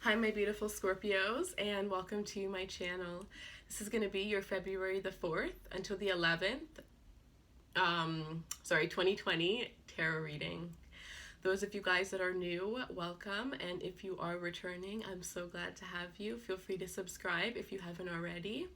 Hi my beautiful Scorpios, and welcome to my channel. This is going to be your February the 4th until the 11th, 2020 tarot reading. Those of you guys that are new, welcome, and if you are returning, I'm so glad to have you. Feel free to subscribe if you haven't already.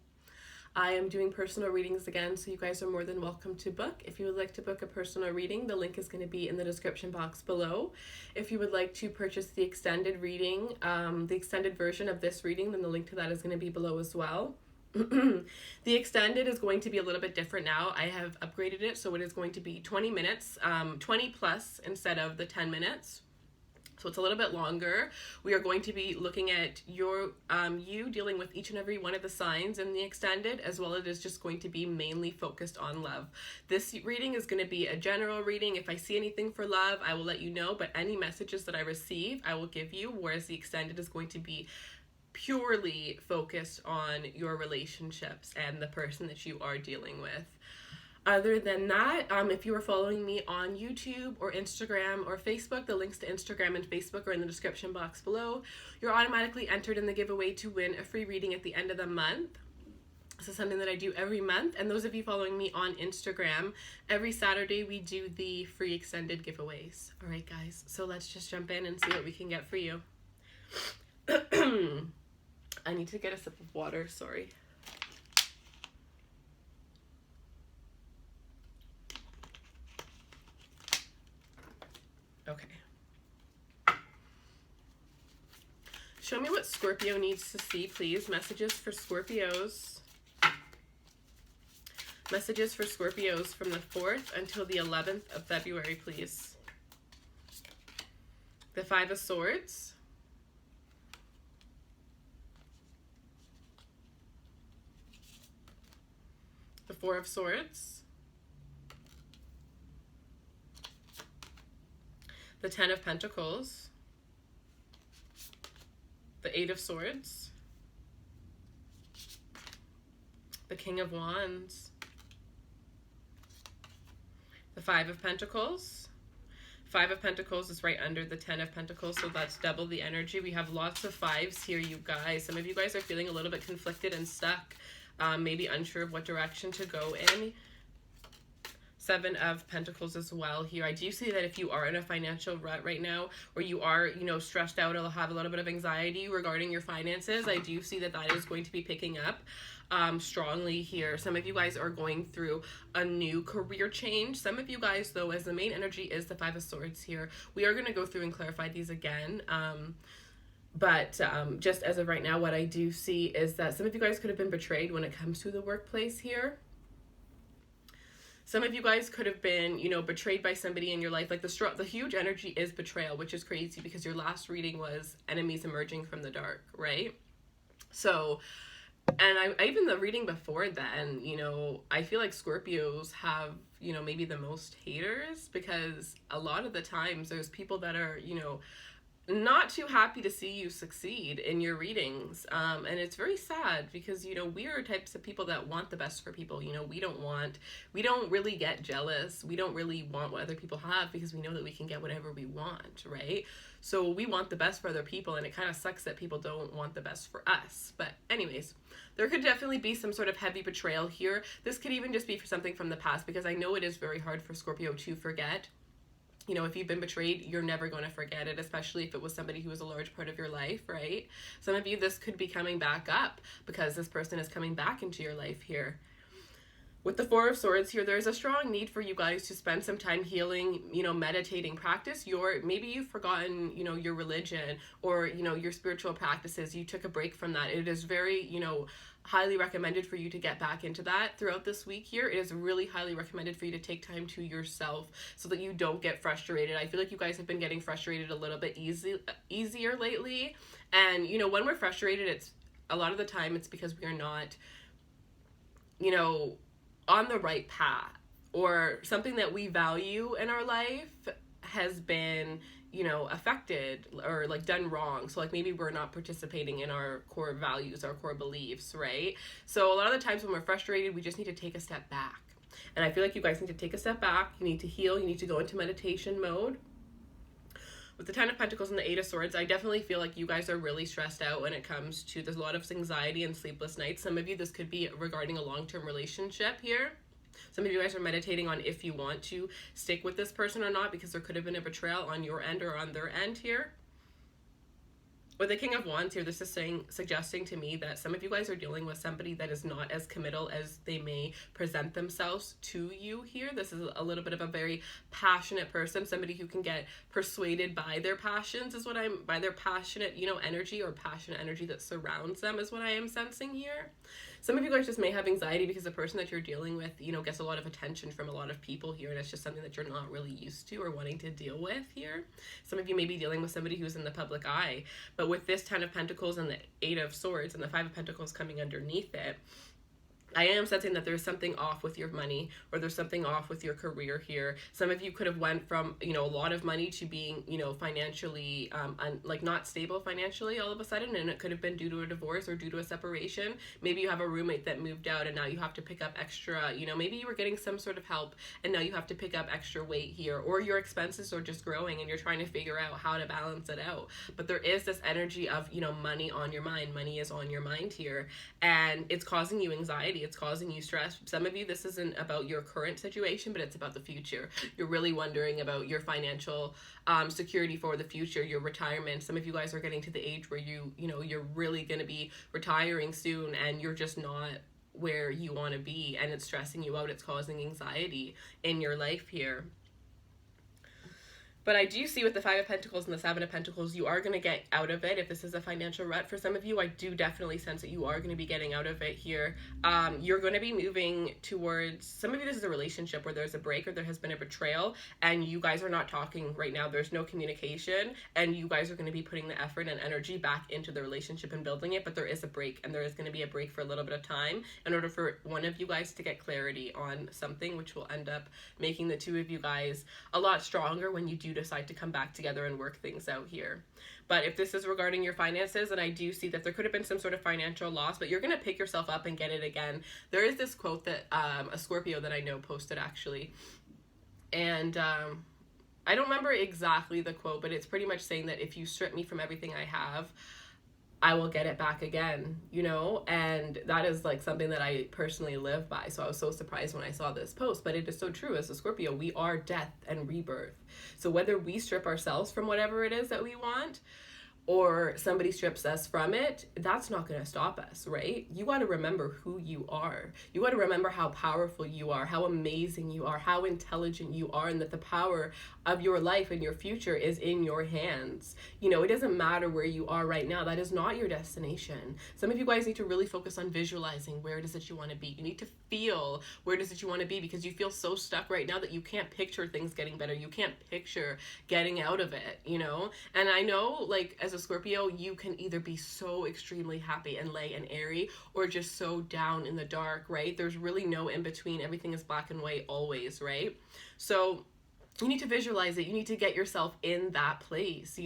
I am doing personal readings again, so you guys are more than welcome to book. If you would like to book a personal reading, the link is going to be in the description box below. If you would like to purchase the extended reading, the extended version of this reading, then the link to that is going to be below as well. The extended is going to be a little bit different now. I have upgraded it, so it is going to be 20 minutes, 20 plus instead of the 10 minutes. So it's a little bit longer. We are going to be looking at you dealing with each and every one of the signs in the extended, as well as it is just going to be mainly focused on love. This reading is going to be a general reading. If I see anything for love, I will let you know, but any messages that I receive, I will give you, whereas the extended is going to be purely focused on your relationships and the person that you are dealing with. Other than that, if you are following me on YouTube or Instagram or Facebook, the links to Instagram and Facebook are in the description box below. You're automatically entered in the giveaway to win a free reading at the end of the month. This is something that I do every month. And those of you following me on Instagram, every Saturday we do the free extended giveaways. All right, guys. So let's just jump in and see what we can get for you. I need to get a sip of water. Sorry. Okay. Show me what Scorpio needs to see, please. Messages for Scorpios. Messages for Scorpios from the 4th until the 11th of February, please. The 5 of Swords. The 4 of Swords. The 10 of Pentacles, the 8 of Swords, the King of Wands, the 5 of Pentacles. 5 of Pentacles is right under the 10 of Pentacles, so that's double the energy. We have lots of 5s here, you guys. Some of you guys are feeling a little bit conflicted and stuck, maybe unsure of what direction to go in. 7 of Pentacles as well here. I do see that if you are in a financial rut right now, or you are, stressed out or have a little bit of anxiety regarding your finances, I do see that that is going to be picking up strongly here. Some of you guys are going through a new career change. Some of you guys, though, as the main energy is the 5 of Swords here, we are going to go through and clarify these again. But just as of right now, what I do see is that some of you guys could have been betrayed when it comes to the workplace here. Some of you guys could have been, betrayed by somebody in your life. Like the huge energy is betrayal, which is crazy because your last reading was enemies emerging from the dark, right? So, and I even the reading before then, I feel like Scorpios have, maybe the most haters, because a lot of the times there's people that are, not too happy to see you succeed in your readings. And it's very sad because, we are types of people that want the best for people. We don't really get jealous. We don't really want what other people have because we know that we can get whatever we want, right? So we want the best for other people, and it kind of sucks that people don't want the best for us. But anyways, there could definitely be some sort of heavy betrayal here. This could even just be for something from the past, because I know it is very hard for Scorpio to forget. If you've been betrayed, you're never going to forget it, especially if it was somebody who was a large part of your life, right? Some of you, this could be coming back up because this person is coming back into your life here. With the 4 of Swords here, there's a strong need for you guys to spend some time healing, meditating, practice maybe you've forgotten, your religion or, your spiritual practices. You took a break from that. It is very, highly recommended for you to get back into that throughout this week here. It is really highly recommended for you to take time to yourself so that you don't get frustrated. I feel like you guys have been getting frustrated a little bit easier lately. And, when we're frustrated, it's a lot of the time it's because we are not, on the right path, or something that we value in our life has been, affected or done wrong. So maybe we're not participating in our core values, our core beliefs, right? So a lot of the times when we're frustrated, we just need to take a step back. And I feel like you guys need to take a step back. You need to heal. You need to go into meditation mode. With the Ten of Pentacles and the Eight of Swords, I definitely feel like you guys are really stressed out when it comes to, there's a lot of anxiety and sleepless nights. Some of you, this could be regarding a long-term relationship here. Some of you guys are meditating on if you want to stick with this person or not, because there could have been a betrayal on your end or on their end here. With the King of Wands here, this is suggesting to me that some of you guys are dealing with somebody that is not as committal as they may present themselves to you here. This is a little bit of a very passionate person, somebody who can get persuaded by their passions by their passionate, energy, or passionate energy that surrounds them is what I am sensing here. Some of you guys just may have anxiety because the person that you're dealing with, gets a lot of attention from a lot of people here, and it's just something that you're not really used to or wanting to deal with here. Some of you may be dealing with somebody who's in the public eye, but with this Ten of Pentacles and the Eight of Swords and the Five of Pentacles coming underneath it, I am sensing that there's something off with your money, or there's something off with your career here. Some of you could have went from, a lot of money to being, financially, not stable financially all of a sudden, and it could have been due to a divorce or due to a separation. Maybe you have a roommate that moved out and now you have to pick up extra, maybe you were getting some sort of help and now you have to pick up extra weight here, or your expenses are just growing and you're trying to figure out how to balance it out. But there is this energy of, money on your mind. Money is on your mind here, and it's causing you anxiety. It's causing you stress. Some of you, this isn't about your current situation, but it's about the future. You're really wondering about your financial security for the future, your retirement. Some of you guys are getting to the age where you're really going to be retiring soon, and you're just not where you want to be, and it's stressing you out. It's causing anxiety in your life here. But I do see with the Five of Pentacles and the Seven of Pentacles, you are going to get out of it. If this is a financial rut for some of you, I do definitely sense that you are going to be getting out of it here. You're going to be moving towards, some of you, this is a relationship where there's a break or there has been a betrayal, and you guys are not talking right now. There's no communication, and you guys are going to be putting the effort and energy back into the relationship and building it, but there is a break, and there is going to be a break for a little bit of time in order for one of you guys to get clarity on something, which will end up making the two of you guys a lot stronger when you do decide to come back together and work things out here. But if this is regarding your finances, and I do see that there could have been some sort of financial loss, but you're going to pick yourself up and get it again. There is this quote that a Scorpio that I know posted, actually, and I don't remember exactly the quote, but it's pretty much saying that if you strip me from everything I have, I will get it back again, and that is like something that I personally live by. So I was so surprised when I saw this post, but it is so true. As a Scorpio, we are death and rebirth. So whether we strip ourselves from whatever it is that we want, or somebody strips us from it, that's not going to stop us, right? You got to remember who you are. You got to remember how powerful you are, how amazing you are, how intelligent you are, and that the power of your life and your future is in your hands. It doesn't matter where you are right now. That is not your destination. Some of you guys need to really focus on visualizing where it is that you want to be. You need to feel where it is that you want to be, because you feel so stuck right now that you can't picture things getting better. You can't picture getting out of it, And I know, like, as a Scorpio, you can either be so extremely happy and light and airy, or just so down in the dark, right? There's really no in between. Everything is black and white always, right? So you need to visualize it. You need to get yourself in that place,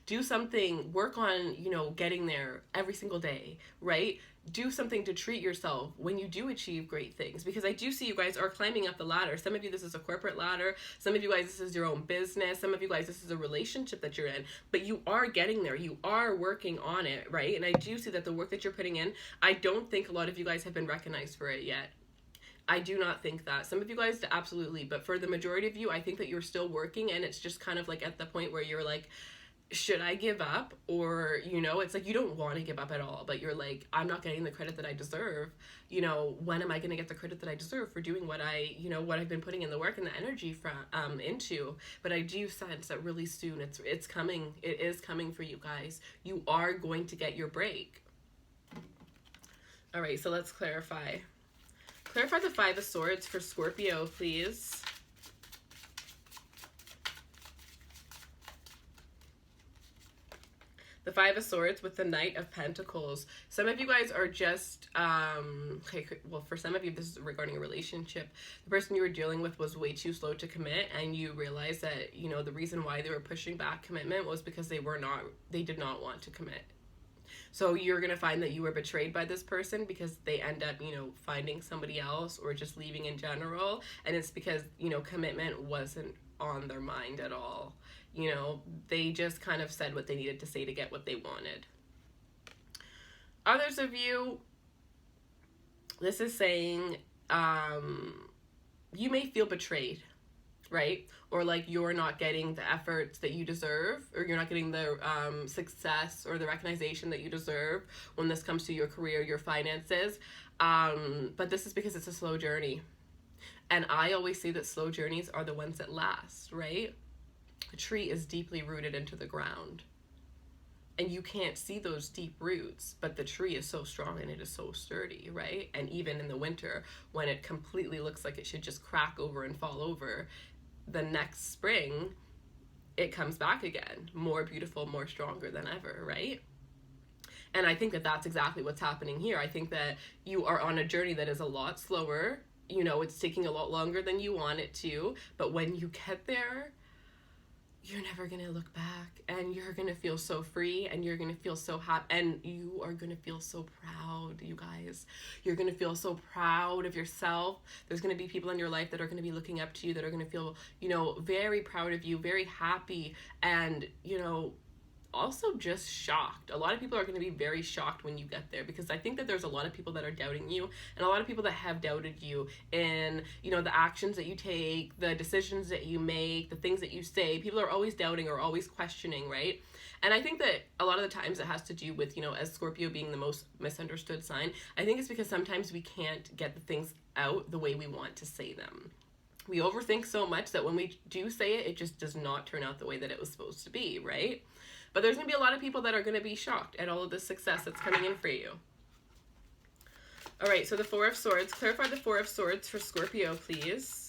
do something, work on, getting there every single day, right? Do something to treat yourself when you do achieve great things, because I do see you guys are climbing up the ladder. Some of you, this is a corporate ladder. Some of you guys, this is your own business. Some of you guys, this is a relationship that you're in, but you are getting there. You are working on it, right? And I do see that the work that you're putting in, I don't think a lot of you guys have been recognized for it yet. I do not think that. Some of you guys, absolutely, but for the majority of you, I think that you're still working, and it's just kind of like at the point where you're like, should I give up? Or, it's like you don't want to give up at all, but you're like, I'm not getting the credit that I deserve. When am I going to get the credit that I deserve for doing what what I've been putting in the work and the energy from into? But I do sense that really soon it's coming. It is coming for you guys. You are going to get your break. All right, so let's clarify. Clarify the Five of Swords for Scorpio, please. The Five of Swords with the Knight of Pentacles. Some of you guys are just, for some of you, this is regarding a relationship. The person you were dealing with was way too slow to commit, and you realize that, the reason why they were pushing back commitment was because they did not want to commit. So you're going to find that you were betrayed by this person because they end up, finding somebody else or just leaving in general. And it's because, commitment wasn't on their mind at all. You know, they just kind of said what they needed to say to get what they wanted. Others of you, this is saying you may feel betrayed, right? Or like you're not getting the efforts that you deserve, or you're not getting the success or the recognition that you deserve when this comes to your career, your finances. But this is because it's a slow journey. And I always say that slow journeys are the ones that last, right? A tree is deeply rooted into the ground. And you can't see those deep roots, but the tree is so strong and it is so sturdy, right? And even in the winter, when it completely looks like it should just crack over and fall over, the next spring, it comes back again, more beautiful, more stronger than ever, right? And I think that that's exactly what's happening here. I think that you are on a journey that is a lot slower. You know, it's taking a lot longer than you want it to, but when you get there, you're never going to look back, and you're going to feel so free, and you're going to feel so happy, and you are going to feel so proud, you guys. You're going to feel so proud of yourself. There's going to be people in your life that are going to be looking up to you, that are going to feel, you know, very proud of you, very happy, and, you know, also just shocked. A lot of people are going to be very shocked when you get there, because I think that there's a lot of people that are doubting you, and a lot of people that have doubted you in, you know, the actions that you take, the decisions that you make, the things that you say. People are always doubting or always questioning, right? And I think that a lot of the times it has to do with, you know, as Scorpio being the most misunderstood sign, I think it's because sometimes we can't get the things out the way we want to say them. We overthink so much that when we do say it, it just does not turn out the way that it was supposed to be, right? But there's going to be a lot of people that are going to be shocked at all of the success that's coming in for you. All right, so the Four of Swords. Clarify the Four of Swords for Scorpio, please.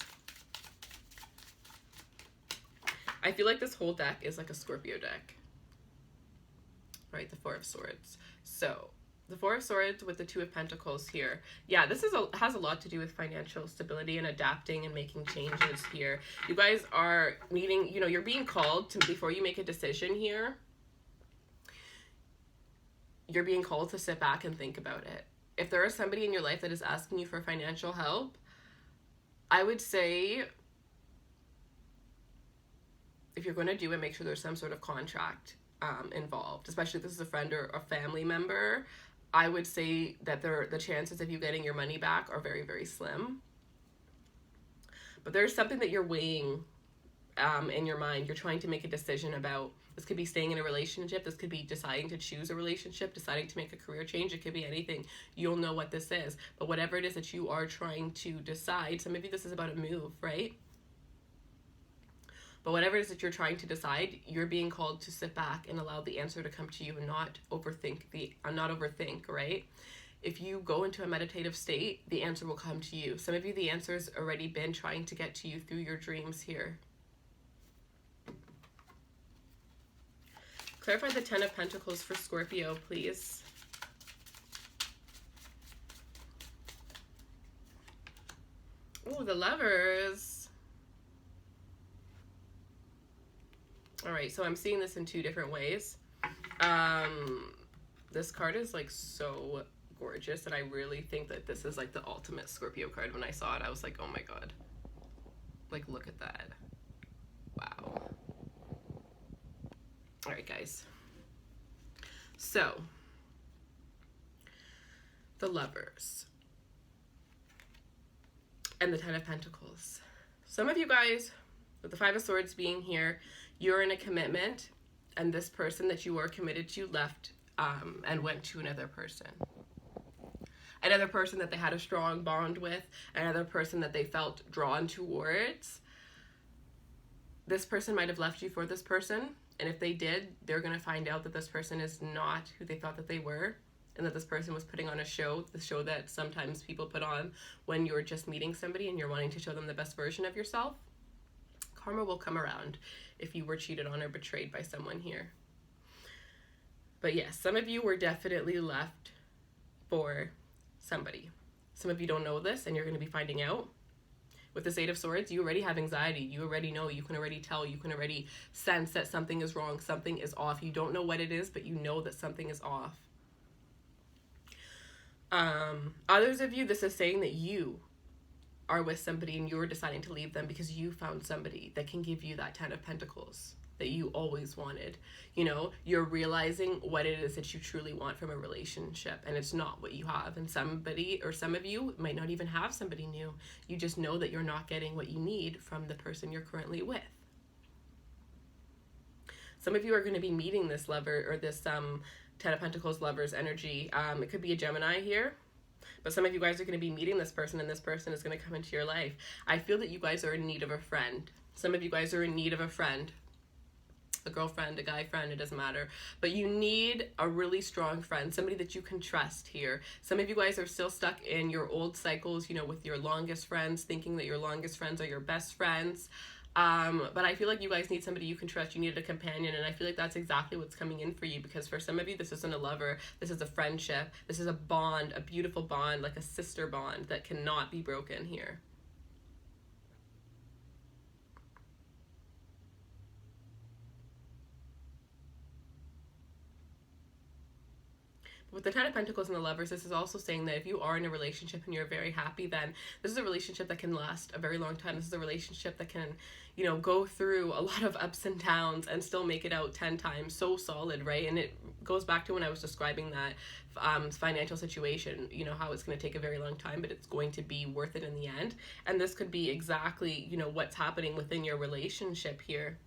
I feel like this whole deck is like a Scorpio deck. All right, the Four of Swords. So the Four of Swords with the Two of Pentacles here. Yeah, this is has a lot to do with financial stability and adapting and making changes here. You guys are needing, you know, you're being called to, before you make a decision here, you're being called to sit back and think about it. If there is somebody in your life that is asking you for financial help, I would say if you're going to do it, make sure there's some sort of contract involved, especially if this is a friend or a family member. I would say that the chances of you getting your money back are very, very slim. But there's something that you're weighing in your mind. You're trying to make a decision about. This could be staying in a relationship. This could be deciding to choose a relationship, deciding to make a career change. It could be anything. You'll know what this is. But whatever it is that you are trying to decide, so maybe this is about a move, right? But whatever it is that you're trying to decide, you're being called to sit back and allow the answer to come to you and not overthink, right? If you go into a meditative state, the answer will come to you. Some of you, the answer's already been trying to get to you through your dreams here. Clarify the Ten of Pentacles for Scorpio, please. Oh, the Lovers. All right, so I'm seeing this in two different ways. This card is like so gorgeous, and I really think that this is like the ultimate Scorpio card. When I saw it, I was like, oh my God. Like, look at that. Wow. All right, guys. So, the Lovers and the Ten of Pentacles. Some of you guys, with the Five of Swords being here, you're in a commitment, and this person that you are committed to left and went to another person. Another person that they had a strong bond with, another person that they felt drawn towards. This person might have left you for this person. And if they did, they're going to find out that this person is not who they thought that they were, and that this person was putting on a show, the show that sometimes people put on when you're just meeting somebody and you're wanting to show them the best version of yourself. Karma will come around if you were cheated on or betrayed by someone here. But yes, some of you were definitely left for somebody. Some of you don't know this, and you're going to be finding out. With this Eight of Swords, you already have anxiety. You already know. You can already tell. You can already sense that something is wrong. Something is off. You don't know what it is, but you know that something is off. Others of you, this is saying that you are with somebody and you're deciding to leave them because you found somebody that can give you that Ten of Pentacles. that you always wanted. You know, you're realizing what it is that you truly want from a relationship, and it's not what you have. And somebody, or some of you, might not even have somebody new. You just know that you're not getting what you need from the person you're currently with. Some of you are going to be meeting this lover, or this Ten of Pentacles lover's energy. It could be a Gemini here, but some of you guys are going to be meeting this person, and this person is going to come into your life. I feel that you guys are in need of a friend. Some of you guys are in need of a friend. A girlfriend, a guy friend, it doesn't matter. But you need a really strong friend, somebody that you can trust here. Some of you guys are still stuck in your old cycles, you know, with your longest friends, thinking that your longest friends are your best friends. But I feel like you guys need somebody you can trust. You need a companion, and I feel like that's exactly what's coming in for you, because for some of you, this isn't a lover. This is a friendship. This is a bond, a beautiful bond, like a sister bond that cannot be broken here. With the Ten of Pentacles and the Lovers, this is also saying that if you are in a relationship and you're very happy, then this is a relationship that can last a very long time. This is a relationship that can, you know, go through a lot of ups and downs and still make it out 10 times so solid, right? And it goes back to when I was describing that financial situation, you know, how it's going to take a very long time, but it's going to be worth it in the end. And this could be exactly, you know, what's happening within your relationship here.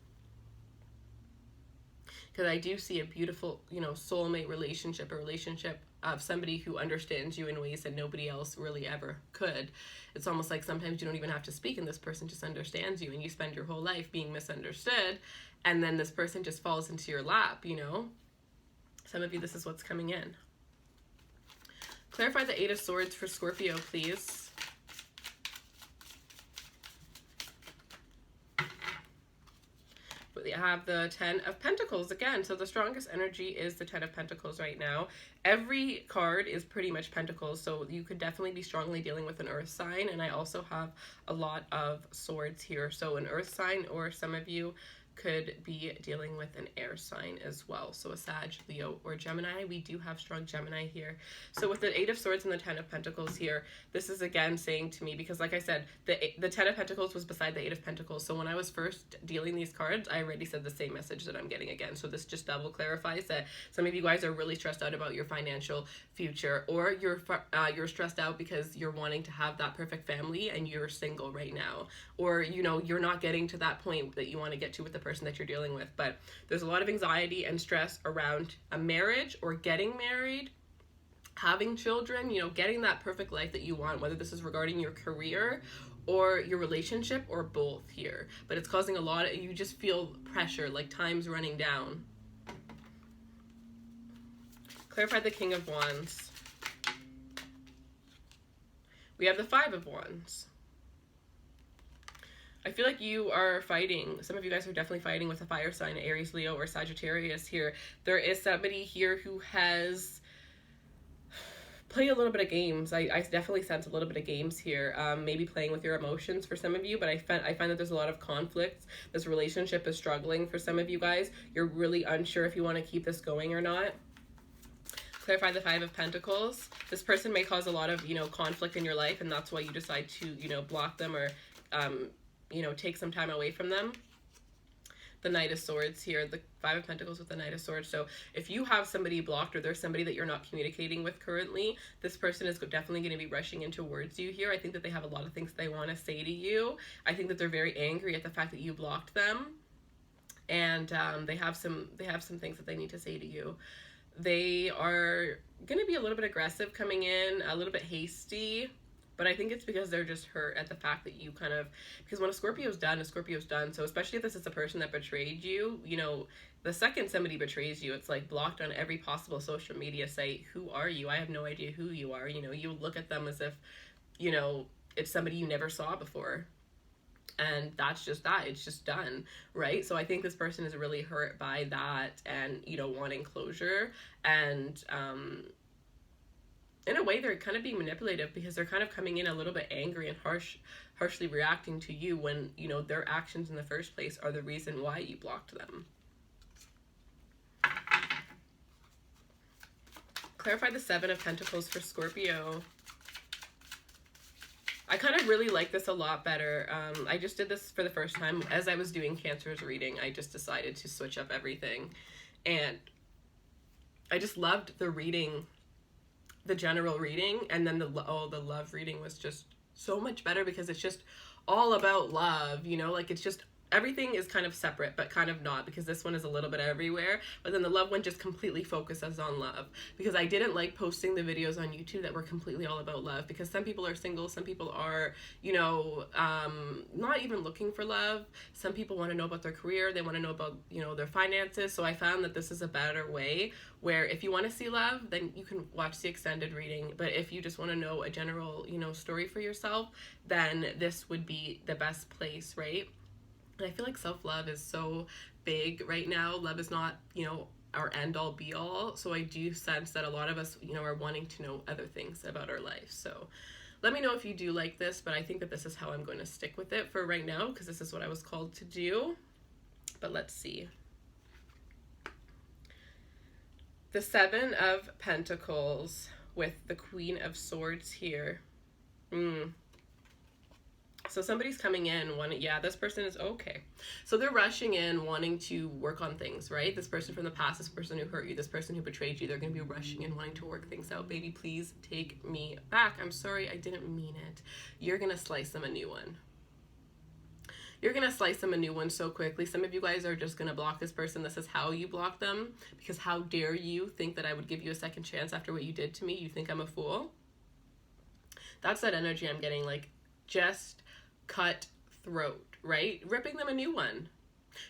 Because I do see a beautiful, you know, soulmate relationship, a relationship of somebody who understands you in ways that nobody else really ever could. It's almost like sometimes you don't even have to speak and this person just understands you, and you spend your whole life being misunderstood, and then this person just falls into your lap, you know? Some of you, this is what's coming in. Clarify the Eight of Swords for Scorpio, please. We have the Ten of Pentacles again. So the strongest energy is the Ten of Pentacles right now. Every card is pretty much Pentacles, so you could definitely be strongly dealing with an earth sign. And I also have a lot of swords here. So an earth sign, or some of you could be dealing with an air sign as well. So a Sag, Leo, or Gemini. We do have strong Gemini here. So with the Eight of Swords and the Ten of Pentacles here, this is again saying to me, because like I said, the Ten of Pentacles was beside the Eight of Pentacles. So when I was first dealing these cards, I already said the same message that I'm getting again. So this just double clarifies that some of you guys are really stressed out about your financial future, or you're stressed out because you're wanting to have that perfect family and you're single right now, or you know, you're not getting to that point that you want to get to with the person that you're dealing with. But there's a lot of anxiety and stress around a marriage, or getting married, having children, you know, getting that perfect life that you want, whether this is regarding your career or your relationship, or both here. But it's causing a lot of, you just feel pressure, like time's running down. Clarify the King of Wands. We have the Five of Wands. I feel like you are fighting. Some of you guys are definitely fighting with a fire sign, Aries, Leo, or Sagittarius here. There is somebody here who has played a little bit of games. I definitely sense a little bit of games here. Maybe playing with your emotions for some of you, but I find that there's a lot of conflicts. This relationship is struggling for some of you guys. You're really unsure if you want to keep this going or not. Clarify the Five of Pentacles. This person may cause a lot of, you know, conflict in your life, and that's why you decide to, you know, block them, or you know, take some time away from them. The Knight of Swords here, the Five of Pentacles with the Knight of Swords. So if you have somebody blocked, or there's somebody that you're not communicating with currently, this person is definitely going to be rushing in towards you here. I think that they have a lot of things they want to say to you. I think that they're very angry at the fact that you blocked them, and they have some things that they need to say to you. They are going to be a little bit aggressive coming in, a little bit hasty. But I think it's because they're just hurt at the fact that you kind of, because when a Scorpio's done, a Scorpio's done. So especially if this is a person that betrayed you, you know, the second somebody betrays you, it's like blocked on every possible social media site. Who are you? I have no idea who you are. You know, you look at them as if, you know, it's somebody you never saw before. And that's just that. It's just done, right? So I think this person is really hurt by that, and, you know, wanting closure. And, in a way, they're kind of being manipulative, because they're kind of coming in a little bit angry and harshly reacting to you, when, you know, their actions in the first place are the reason why you blocked them. Clarify the Seven of Pentacles for Scorpio. I kind of really like this a lot better. I just did this for the first time. As I was doing Cancer's reading, I just decided to switch up everything. And I just loved the reading, the general reading, and then the love reading was just so much better because it's just all about love, you know, like it's just everything is kind of separate, but kind of not, because this one is a little bit everywhere. But then the love one just completely focuses on love, because I didn't like posting the videos on YouTube that were completely all about love, because some people are single, some people are, you know, not even looking for love. Some people want to know about their career, they want to know about, you know, their finances. So I found that this is a better way, where if you want to see love, then you can watch the extended reading. But if you just want to know a general, you know, story for yourself, then this would be the best place, right? And I feel like self-love is so big right now. Love is not, you know, our end-all be-all. So I do sense that a lot of us, you know, are wanting to know other things about our life. So let me know if you do like this, but I think that this is how I'm going to stick with it for right now, because this is what I was called to do. But let's see. The Seven of Pentacles with the Queen of Swords here. So somebody's coming in yeah, this person is okay. So they're rushing in wanting to work on things, right? This person from the past, this person who hurt you, this person who betrayed you, they're going to be rushing in wanting to work things out. Baby, please take me back. I'm sorry, I didn't mean it. You're going to slice them a new one. You're going to slice them a new one so quickly. Some of you guys are just going to block this person. This is how you block them, because how dare you think that I would give you a second chance after what you did to me? You think I'm a fool? That's that energy I'm getting, like, just cut throat, right? Ripping them a new one.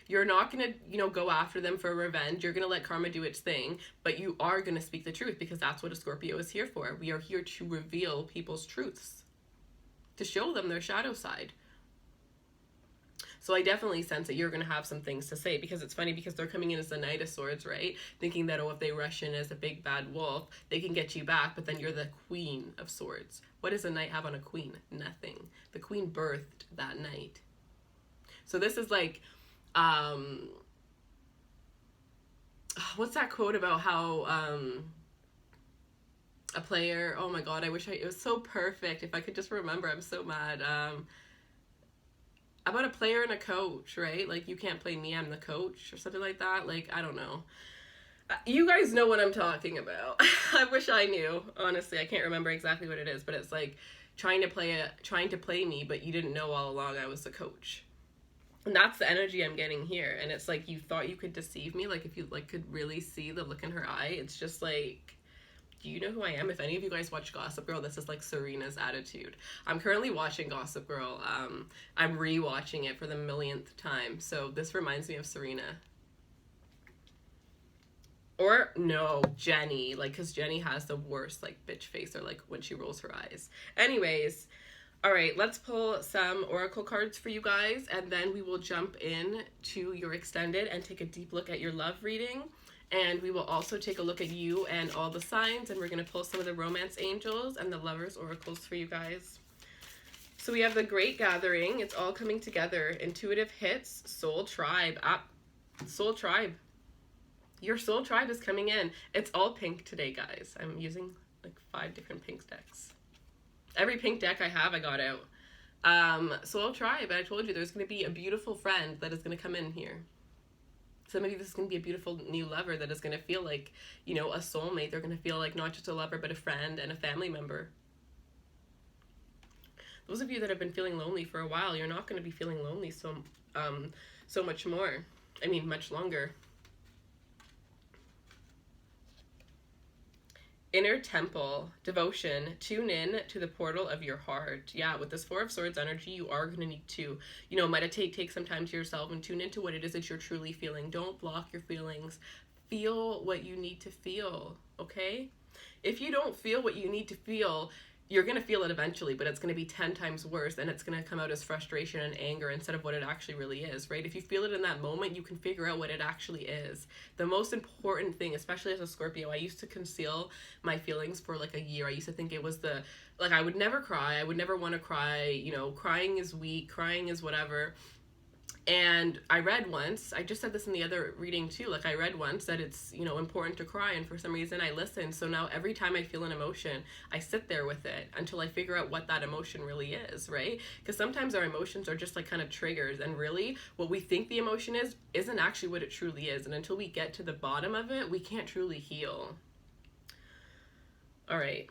You're not going to, you know, go after them for revenge. You're going to let karma do its thing, but you are going to speak the truth, because that's what a Scorpio is here for. We are here to reveal people's truths, to show them their shadow side. So I definitely sense that you're going to have some things to say, because it's funny, because they're coming in as the Knight of Swords, right? Thinking that, oh, if they rush in as a big bad wolf, they can get you back, but then you're the Queen of Swords. What does a knight have on a queen? Nothing. The queen birthed that knight. So this is like, what's that quote about how a player, oh my god, it was so perfect. If I could just remember, I'm so mad. About a player and a coach, right? Like, you can't play me, I'm the coach, or something like that. Like, I don't know. You guys know what I'm talking about. I wish I knew. Honestly, I can't remember exactly what it is, but it's like trying to play me, but you didn't know all along I was the coach. And that's the energy I'm getting here. And it's like, you thought you could deceive me. Like, if you like could really see the look in her eye, it's just like, do you know who I am? If any of you guys watch Gossip Girl, this is like Serena's attitude. I'm currently watching Gossip Girl. I'm re-watching it for the millionth time. So this reminds me of Serena. Or, no, Jenny. Like, because Jenny has the worst, like, bitch face, or, like, when she rolls her eyes. Anyways, all right, let's pull some oracle cards for you guys, and then we will jump in to your extended and take a deep look at your love reading. And we will also take a look at you and all the signs, and we're going to pull some of the romance angels and the lovers oracles for you guys. So we have the Great Gathering. It's all coming together. Intuitive hits, Soul Tribe. Soul Tribe. Your soul tribe is coming in. It's all pink today, guys. I'm using like 5 different pink decks. Every pink deck I have, I got out. Soul tribe, I told you there's going to be a beautiful friend that is going to come in here. Some of you, this is going to be a beautiful new lover that is going to feel like, you know, a soulmate. They're going to feel like not just a lover, but a friend and a family member. Those of you that have been feeling lonely for a while, you're not going to be feeling lonely so much more. I mean, much longer. Inner temple, devotion, tune in to the portal of your heart. Yeah, with this 4 of Swords energy, you are going to need to, you know, meditate, take some time to yourself and tune into what it is that you're truly feeling. Don't block your feelings. Feel what you need to feel, okay? If you don't feel what you need to feel, you're going to feel it eventually, but it's going to be 10 times worse, and it's going to come out as frustration and anger instead of what it actually really is, right? If you feel it in that moment, you can figure out what it actually is. The most important thing, especially as a Scorpio, I used to conceal my feelings for like a year. I used to think it was like, I would never cry. I would never want to cry. You know, crying is weak. Crying is whatever. And I read once, I just said this in the other reading too, like I read once that it's, you know, important to cry, and for some reason I listen. So now every time I feel an emotion, I sit there with it until I figure out what that emotion really is, right? Because sometimes our emotions are just like kind of triggers, and really what we think the emotion is isn't actually what it truly is. And until we get to the bottom of it, we can't truly heal. All right.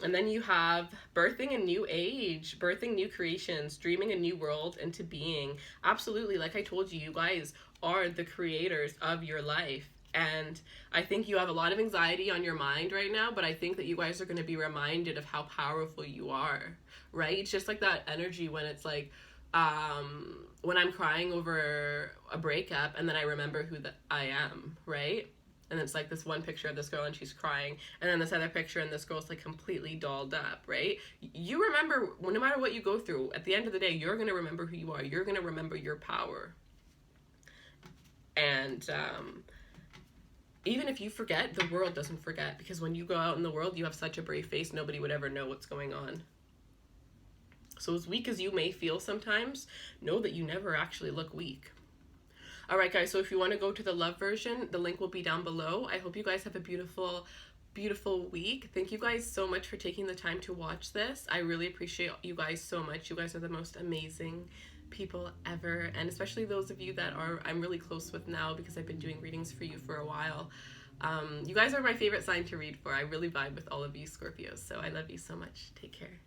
And then you have birthing a new age, birthing new creations, dreaming a new world into being. Absolutely, like I told you, you guys are the creators of your life. And I think you have a lot of anxiety on your mind right now, but I think that you guys are going to be reminded of how powerful you are, right? It's just like that energy when it's like, when I'm crying over a breakup and then I remember who I am, right? And it's like this one picture of this girl and she's crying, and then this other picture and this girl's like completely dolled up, right? You remember, no matter what you go through, at the end of the day, you're going to remember who you are. You're going to remember your power. And even if you forget, the world doesn't forget, because when you go out in the world, you have such a brave face, nobody would ever know what's going on. So as weak as you may feel sometimes, know that you never actually look weak. All right, guys, so if you want to go to the love version, the link will be down below. I hope you guys have a beautiful, beautiful week. Thank you guys so much for taking the time to watch this. I really appreciate you guys so much. You guys are the most amazing people ever, and especially those of you that I'm really close with now, because I've been doing readings for you for a while. You guys are my favorite sign to read for. I really vibe with all of you Scorpios, so I love you so much. Take care.